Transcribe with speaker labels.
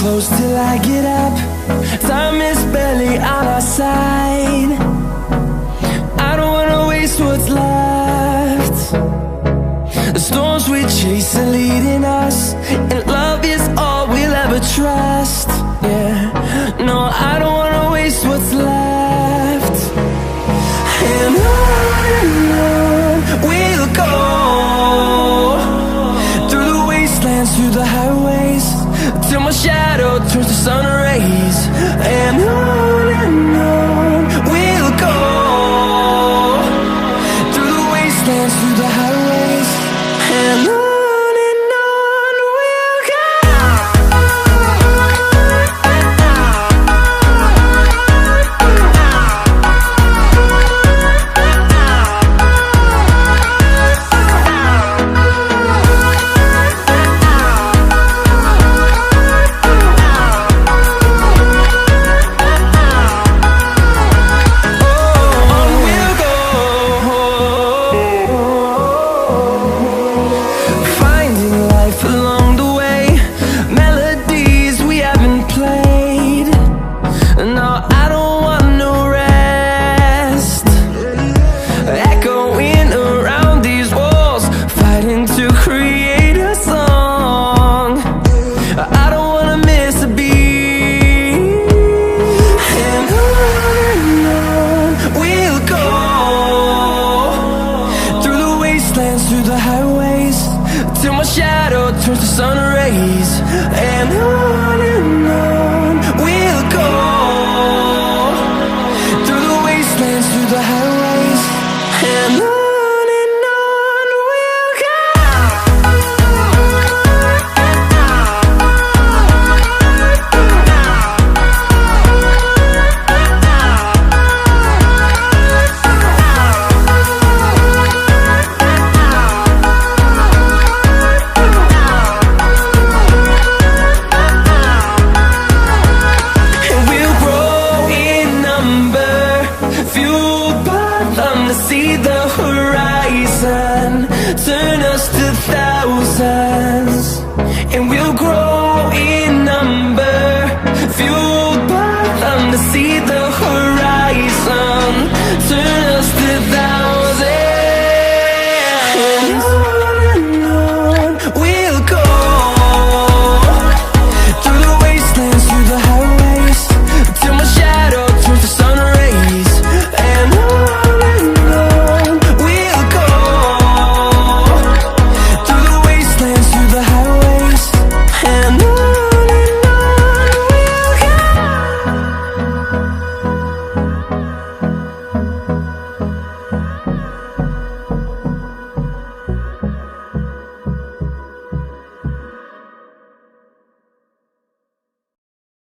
Speaker 1: close till I get up. Time is barely on our side. I don't wanna waste what's left. The storms we chase are leading us, and love is all we'll ever trust. Yeah, no, I don't wanna waste what's left. And on we'll go, through the wastelands, through the highways, till my shadow turns to sun rays. And on we'll go, through the wastelands, through the highways, and on we'll go. Through the highways, till my shadow turns to sun rays. And on we'll go, through the wastelands, through the highways, and on we'll go. See the horizon, turn us to thousands, and we'll grow in number, fueled by them to see the